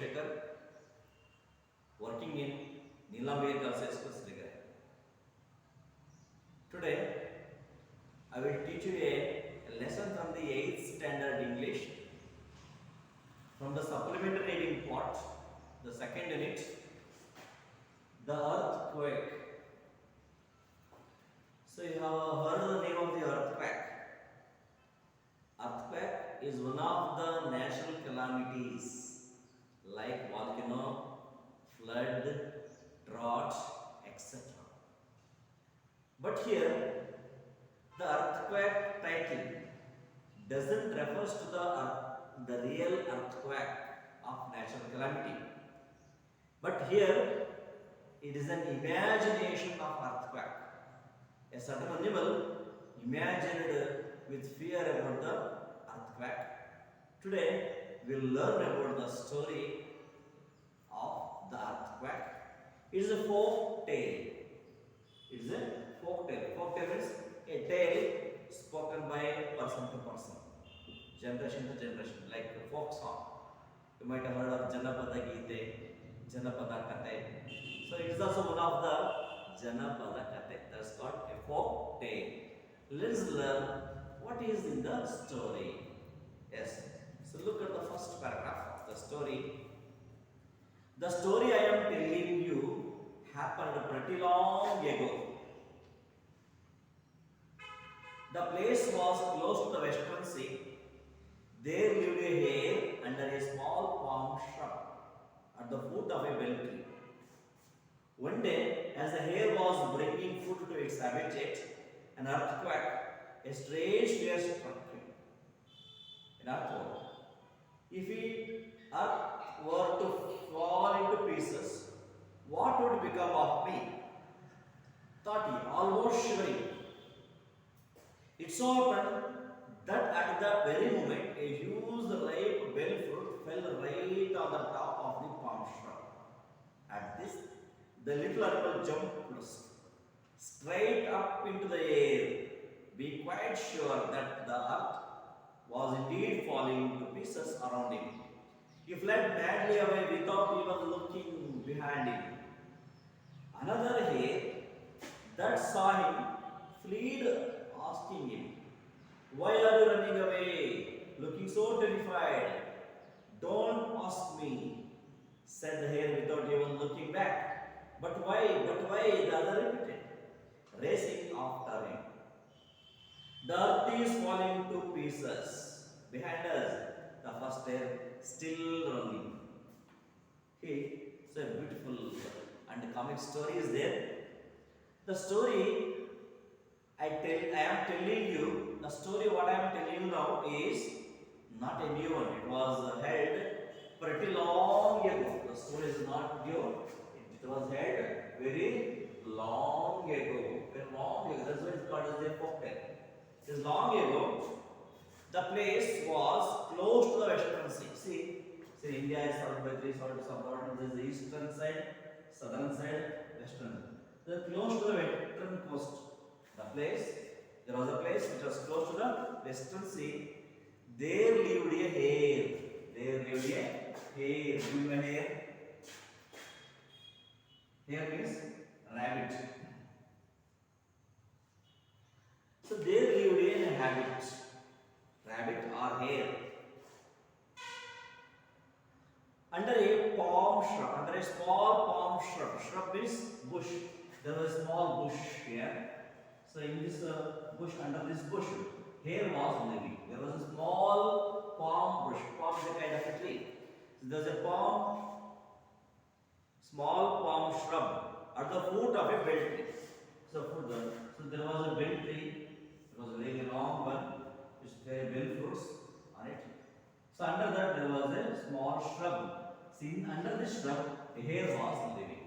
Sojeshekar, working in Nilamir Girls High School, Srinagar. Today, I will teach you a lesson from the 8th standard English from the supplementary reading part, the second unit, the earthquake. So you have heard the name of the earthquake. Earthquake is one of the natural calamities like volcano, flood, drought, etc. But here, the earthquake title doesn't refer to the real earthquake of natural calamity. But here, it is an imagination of earthquake. A certain animal imagined with fear about the earthquake. Today, we will learn about the story of the earthquake. It is a folk tale. It is a folk tale. Folk tale is a tale spoken by person to person, generation to generation, like a folk song. You might have heard of Janapada Gite, Janapada Kate. So it is also one of the Janapada Kate. That's called a folk tale. Let's learn what is in the story. Yes. So look at the first paragraph of the story. The story I am telling you happened pretty long ago. The place was close to the western sea. There lived a hare under a small palm shrub at the foot of a bell tree. One day, as the hare was bringing food to its habitat, an earthquake, a strange fear struck him. An earthquake. If the earth were to fall into pieces, what would become of me? Thought he, almost shivering. It so happened that at the very moment, a huge ripe bell fruit fell right on the top of the palm shrub. At this, the little animal jumped straight up into the air, being quite sure that the earth was indeed falling to pieces around him. He fled madly away without even looking behind him. Another hare that saw him fled, asking him, "Why are you running away, looking so terrified?" "Don't ask me," said the hare without even looking back. But why? But why? The other repeated, racing after him. The earth is falling to pieces. Behind us, the first hare still running. Okay, so a beautiful and comic story is there. The story I am telling you, the story what I am telling you now is not a new one. It was held pretty long ago. The story is not new. It was held very long ago. Very long ago. That's why it's called as a folk tale. It is long ago. The place was close to the western sea. See, India is surrounded by three sorts of mountains. There is the eastern side, southern side, western. So close to the western coast. There was a place which was close to the western sea. There lived a hare. There lived a hare. Do you know a hare? Hare means rabbit. So there lived a rabbit or hare, under a palm shrub, under a small palm shrub. Shrub means bush. There was a small bush here. So in this bush, under this bush, hare was living. There was a small palm bush. Palm is a kind of a tree. So there was a small palm shrub at the foot of a bell tree. So there was a bell tree. It was a very long one. It had bell fruits on it. So under that there was a small shrub. See, under this shrub, a hare was living.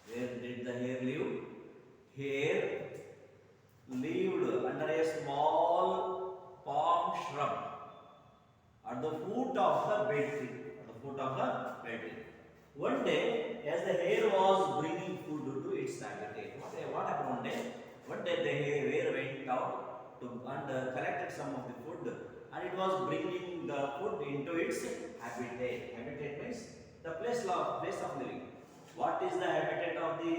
Where did the hare live? Hare lived under a small palm shrub at the foot of the bell tree. At the foot of the bell tree. One day, as the hare was bringing food to its habitat, what happened one day? One day the hare went out and collected some of the food and it was bringing the food into its habitat. Habitat means the place of living. What is the habitat of the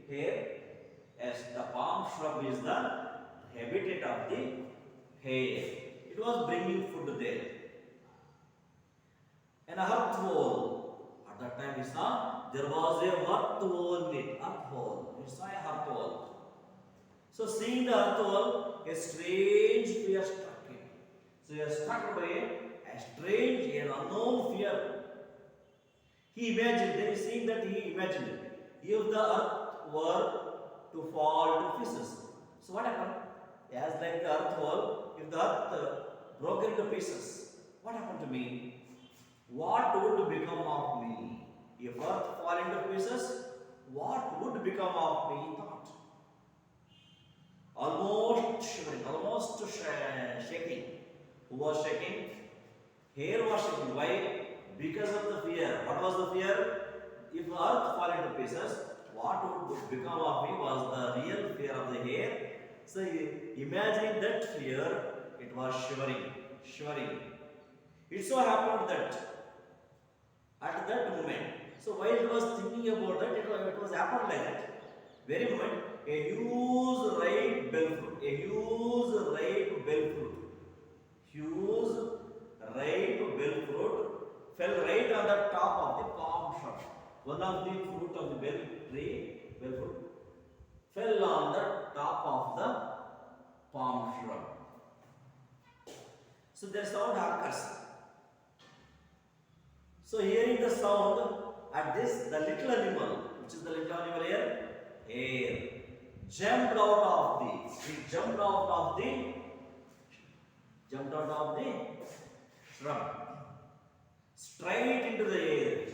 hare? Yes, the palm shrub is the habitat of the hare. It was bringing food there. An earth hole. At that time we saw there was a earth hole in it. Earth hole. We saw a earth hole. So seeing the earth hole, a strange fear struck him. So he was struck by a strange and unknown fear. He imagined, then seeing that he imagined, if the earth were to fall to pieces. So what happened? As like the earth hole, if the earth broke into pieces, what happened to me? What would become of me? If earth fall into pieces, what would become of me? He thought. Almost shivering, almost shaking. Who was shaking? Hair was shaking. Why? Because of the fear. What was the fear? If earth fall into pieces, what would become of me was the real fear of the hair. So imagine that fear, it was shivering. It so happened that at that moment, so while he was thinking about that, it was happened like that. Very moment, a huge ripe bell fruit, fell right on the top of the palm shrub. One of the fruit of the bell fruit, fell on the top of the palm shrub. So their sound occurs. So hearing the sound, at this the little animal, which is the little animal here, hare, jumped out of the shrub, straight into the air,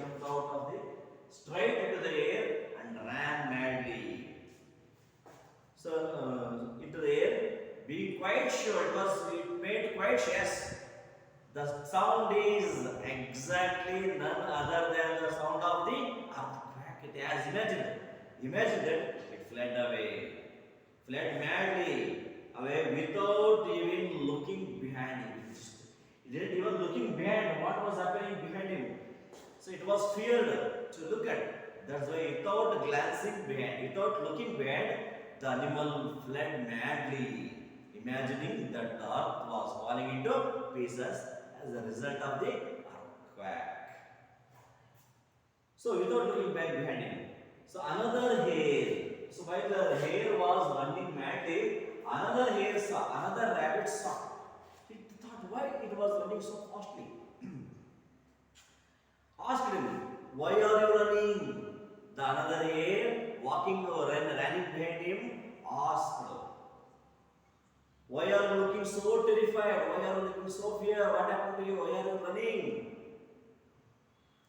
straight into the air and ran madly. So into the air, being quite sure, it made quite sure, yes, the sound is exactly none other than the sound of the earthquake. It has imagined that it fled madly away without even looking behind him. He didn't even looking behind what was happening behind him. So it was feared to look at. That's why without glancing behind, without looking behind, the animal fled madly, imagining that the earth was falling into pieces as a result of the earthquake. So without looking back behind him. So another hare. So while the hare was running madly, another rabbit saw. He thought why it was running so fastly. Asked him, why are you running? The another hare walking or running behind him asked, why are you looking so terrified? Why are you looking so fear? What happened to you? Why are you running?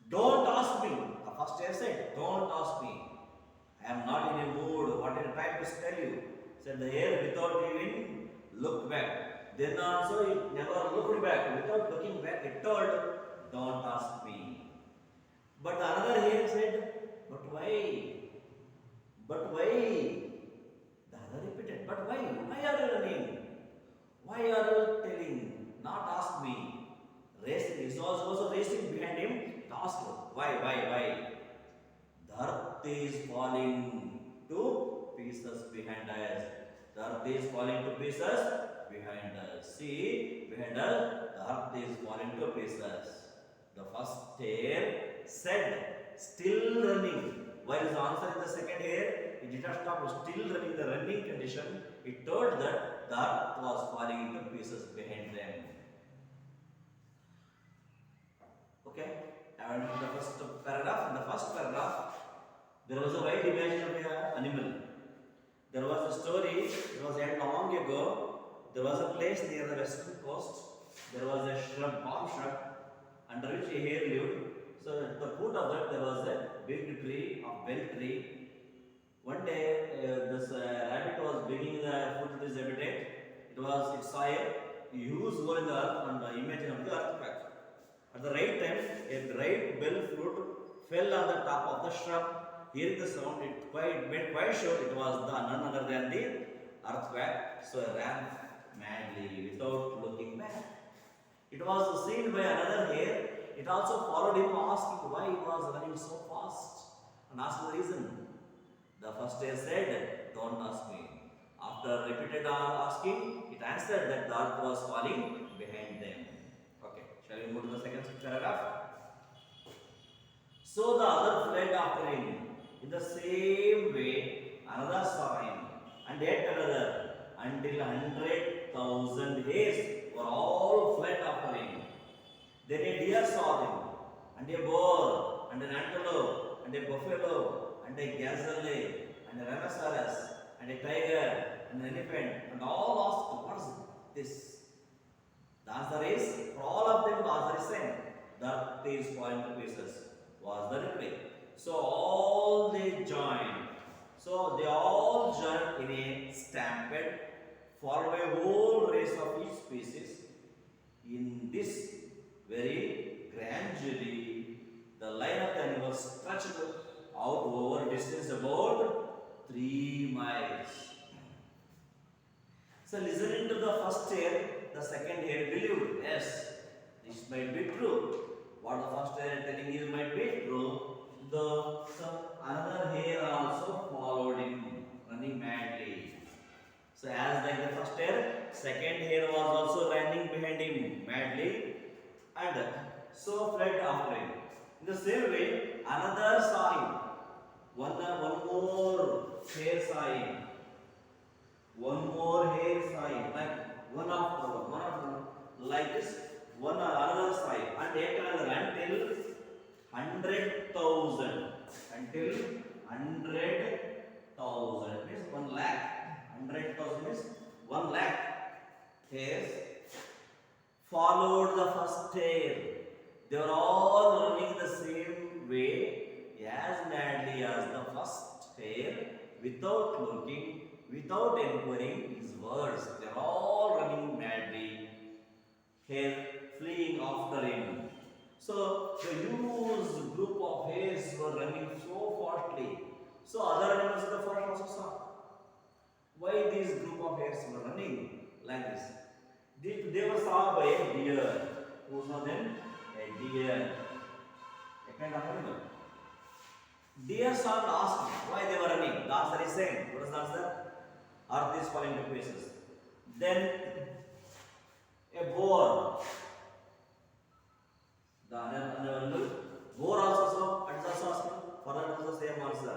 Don't ask me. The first hare said, don't ask me. I am not in a mood. What am I trying to tell you? Said the hare without even look back. Then also it never looked back. Without looking back, it told, don't ask me. But another hare said, but why? But why? The other repeated, but why? Why are you running? Why are you telling? Not ask me. Racing. He was also racing behind him to ask him, why? The earth is falling to pieces behind us. The earth is falling to pieces behind us. See, behind us, the earth is falling to pieces. The first hare said, still running. While his answer in the second hare, it did not stop, still running the running condition. It told that the earth was falling into pieces behind them. Okay, and in the first paragraph, there was a wide image of an animal. There was a story, it was held long ago. There was a place near the western coast. There was a palm shrub, under which a hare lived. So at the foot of that there was a big tree, a bell tree. One day this rabbit was bringing the food to this habitat. It saw a huge hole in the earth and the image of the earthquake. At the right time, a ripe bell fruit fell on the top of the shrub. Hearing the sound, it made quite sure it was none other than the earthquake. So it ran madly without looking back. It was seen by another hare. It also followed him, asking why he was running so fast and asked the reason. The first hare said, "Don't ask me." After repeated asking, it answered that the earth was falling behind them. Okay, shall we move to the second paragraph? So the other fled after him. In the same way, another saw him, and yet another, until 100,000 hares were all fled after him. Then a deer saw them, and a boar, and an antelope, and a buffalo, and a gazelle, and a rhinoceros, and a tiger, and an elephant, and all asked, "What is this?" The answer is, for all of them the answer is same. The earth is falling to pieces, was the reply. So all they joined. So they all joined in a stampede, followed by a whole race of each species. In this very gradually, the line of the animals stretched out over a distance about 3 miles. So listening to the first hare, the second hare believed, yes, this might be true. What the first hare telling is might be true. Another hare also followed him, running madly. So as like the first hare, second hare was also running behind him madly, and so fled after him. In the same way, another saw him. One more hare saw him. One more hare saw him, like one after one, like this. One another saw him, and yet another until 100,000. Until 100,000 means 1 lakh. 100,000 means 1 lakh hares followed the first hare. They were all running the same way as madly as the first hare, without looking, without inquiring his words. They are all running madly, hare fleeing after him. So the huge group of hares were running so fastly. So other animals in the forest also saw why these group of hares were running like this. They were saw by a deer. Who saw them? A deer. A kind of animal. Deer saw and asked why they were running. The answer is same. What is the answer? Earth is falling to pieces. Then a boar. The another boar also saw and is also asking for that also same answer.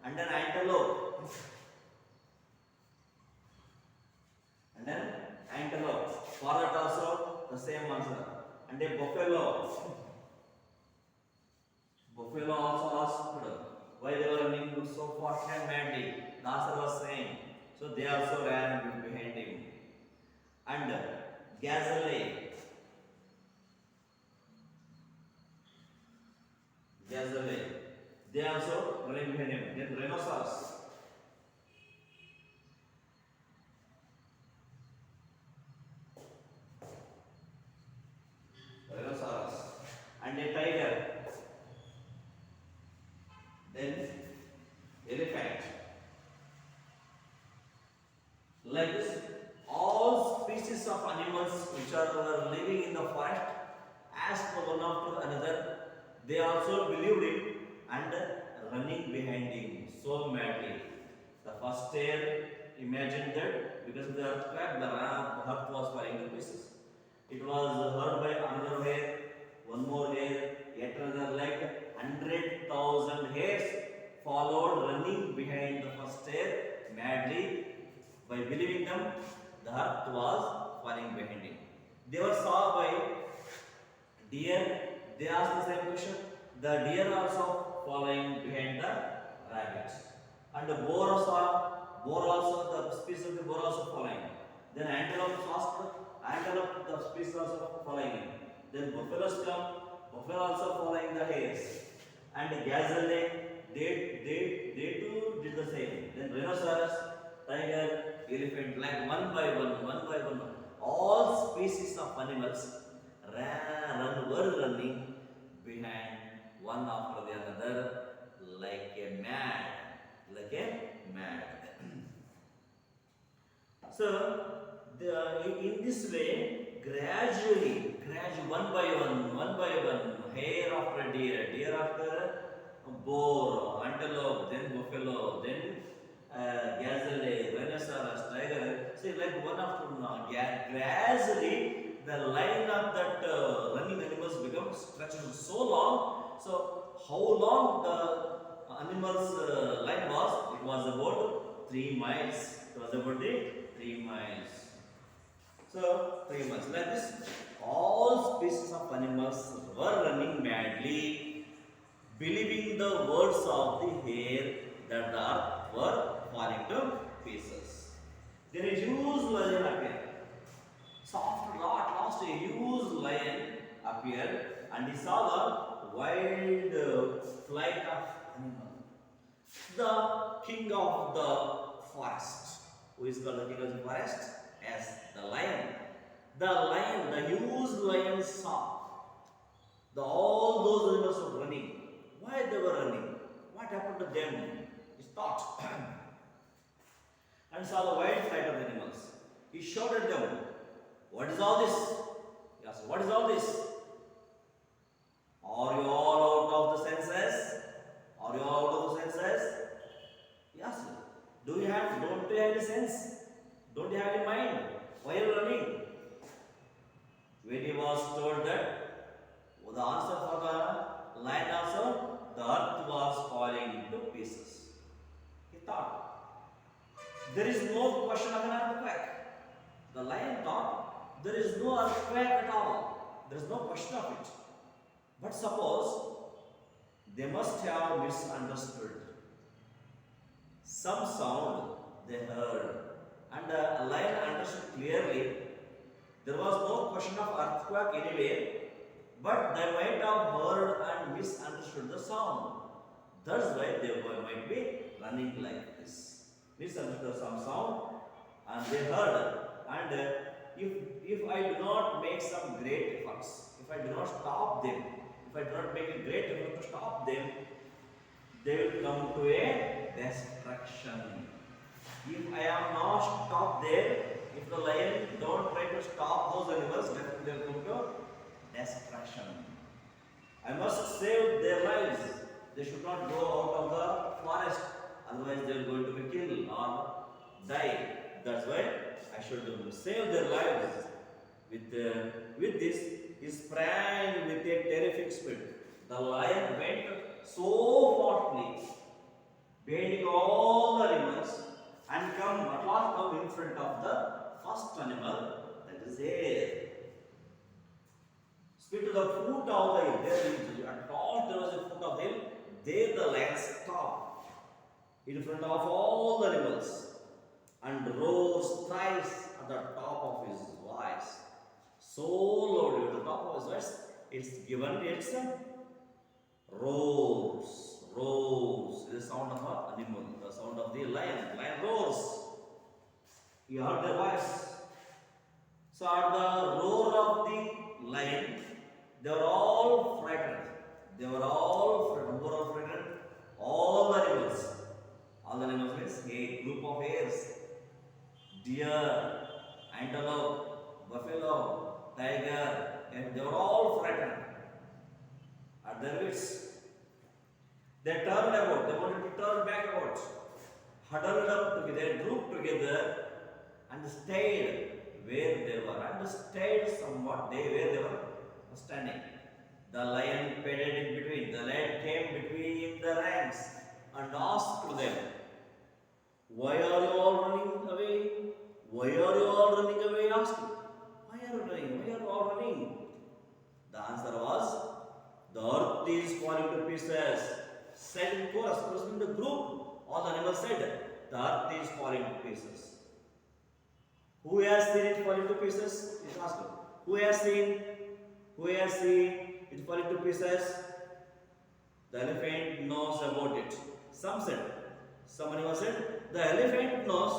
And then antelope. And then antelope. For that also the same answer. And a buffalo. Buffalo also asked why they were running so fast and madly. The answer was same. So they also ran behind him. And gazelle. Gazelle. They also running behind him. Then rhinoceros. Rhinoceros. And a tiger. Then elephant. Like this, all species of animals which are living in the forest asked one after another. They also believed him and running behind him so madly. The first hare imagined that because of the earthquake, the earth was falling to pieces. It was heard by another hare, one more hare, yet another, like 100,000 hares followed, running behind the first hare madly. By believing them, the earth was falling behind him. They were saw by deer. They asked the same question. The deer also following behind the rabbits. And the boar also, the species of the boar also following. Then antelope asked, antelope, the species also following him. Then buffaloes come, buffalo also following the hares. And gazelle, they too did the same. Then rhinoceros, tiger, elephant, like one by one. All species of animals were running behind one after the another like a mad. So In this way, gradually, one by one, hare after deer after boar, antelope, then buffalo, then gazelle, rhinoceros, tiger. See, like one after one, gradually the line of that running animals becomes stretched so long. So, how long the animals line was? It was about 3 miles. It was about the 3 miles. So, 3 miles. Like this, all species of animals were running madly, believing the words of the hare that the earth were falling to pieces. Then a huge lion appeared. So after last a huge lion appeared and he saw the wild flight of animal. The king of the forest. Who is called the king of the forest? As the lion. The huge lion saw all those animals were running. Why they were running? What happened to them? He thought and saw the wild flight of animals. He shouted them, "What is all this?" He asked, "What is all this? Are you all out of the senses? Are you all out of the senses?" He asked, don't you have any sense? Don't you have any mind? Why are you running? When he was told that, the answer for the lion also, the earth was falling to pieces. He thought, there is no question of an earthquake. The lion thought, there is no earthquake at all. There is no question of it. But suppose they must have misunderstood some sound they heard, and a lion understood clearly. There was no question of earthquake anyway, but they might have heard and misunderstood the sound. That's why they might be running like this. Misunderstood some sound and they heard. And if I do not make some great efforts, if I do not stop them, if I do not make a great effort to stop them, they will come to a destruction. If I am not stopped there, if the lion don't try to stop those animals, definitely they will come to destruction. I must save their lives. They should not go out of the forest, otherwise they are going to be killed or die. That's why I should save their lives. With this, he sprang with a terrific speed. The lion went so fastly, bending all the animals, and at last come in front of the first animal, that is hare. Speed to the foot of the hill. At last there was a foot of the hill. There the lion stopped in front of all the animals and rose thrice at the top of his voice. So loud at the top of his voice, it's given its roars. Roars is the sound of an animal, the sound of the lion. Lion roars. You heard their voice. So at the roar of the lion, they were all frightened. They were all frightened. Who were all frightened? All the animals. All the animals means a group of hares. Deer, antelope, buffalo, tiger, and they were all frightened at their wits. They turned about, they wanted to turn back about, huddled up together, grouped together, and stayed where they were, and stayed somewhat where they were standing. The lion padded in between. The lion came between the ranks and asked to them, "Why are you all running away? Why are you all running away?" Asked. "Why are you running? Why are you all running?" The answer was, "The earth is falling to pieces." Said in chorus, in the group, all the animals said, "The earth is falling to pieces." Who has seen it falling to pieces? He asked. Who has seen? Who has seen it falling to pieces? The elephant knows about it. Some said. Somebody was said, the elephant knows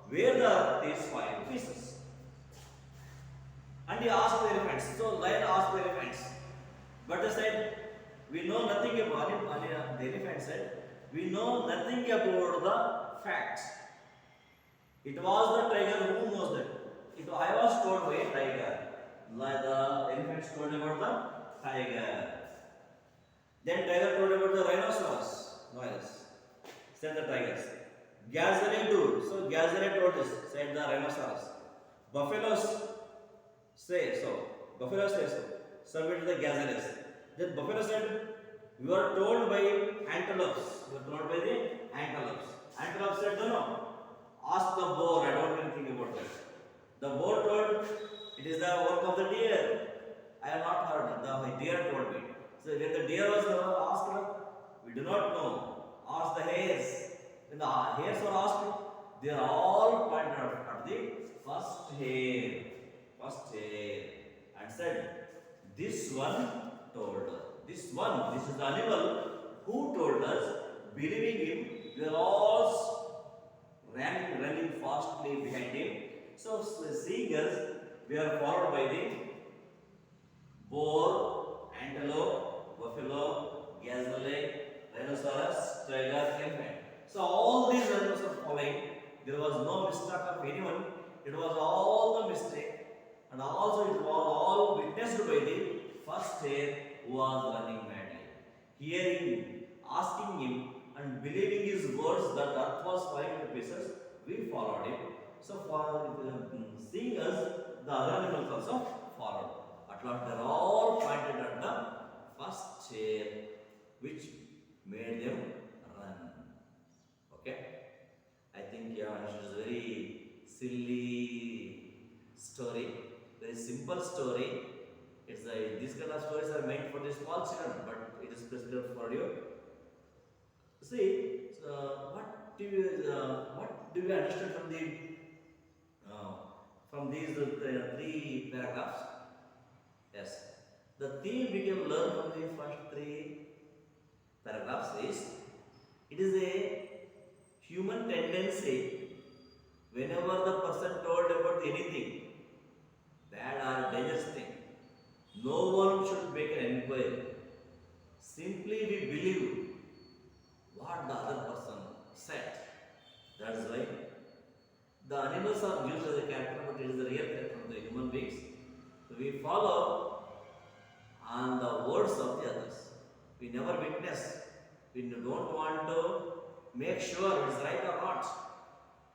where the earth is falling to pieces. And he asked the elephants. So lion asked the elephants. But they said, we know nothing about it. The elephant said, we know nothing about the facts. It was the tiger who knows that. It It I was told by a tiger. Like the elephants told about the tiger. Then tiger told about the rhinoceros. Noise. Said the tigers. Gazelle too. So gazelle told this. Said the rhinoceros. Buffaloes say so. Buffalo says so. Submit the gazelles. Then buffalo said, "You are told by antelopes. You are told by the antelopes." Antelope said, "No, no. Ask the boar. I don't know anything about that." The boar told, "It is the work of the deer. I have not heard. The deer told me." So when the deer was asked, we do not know. Ask the hares. When the hares were asked, they are all pointed out at the first hare. First hare. And said, "This one told us." This one, this is the animal who told us, believing him, we are all running fastly behind him. So seeing us, we are followed by the boar, antelope, buffalo, gazelle, rhinoceros, tiger, elephant. So all these animals are following. There was no mistake of anyone. It was all the mistake. And also it was all witnessed by the first hare who was running madly. Hearing, asking him, and believing his words that earth was falling to pieces, we followed him. So for seeing us, the other animals also followed. At last they are all pointed at the first chair, which made them run. Okay? I think yeah, it is a very silly story, very simple story. It's a, these kind of stories are meant for the small children, but it is prescribed for you. See, what do you understand from these three paragraphs? Yes, the theme we can learn from the first three paragraphs is it is a human tendency whenever the person told about anything bad or dangerous thing, no one should make an inquiry. Simply we believe what the other person said. That is why the animals are used as a character, but it is the real character of the human beings. So we follow on the words of the others. We never witness. We don't want to make sure it is right or not.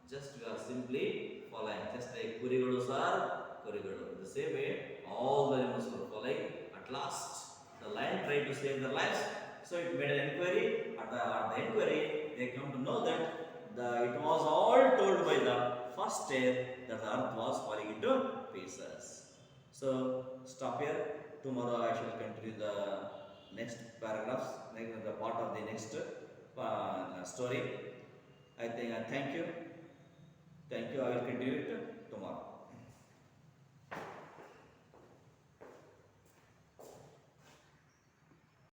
Just we are simply following. Just like Kurigadus are Kurigadu. The same way, all the animals were following. At last, the lion tried to save their lives. So it made an inquiry. At the inquiry, they come to know that it was all told by the first hare that the earth was falling into pieces. So stop here. Tomorrow I shall continue the next paragraphs, like the part of the next story. I think thank you. Thank you. I will continue it tomorrow.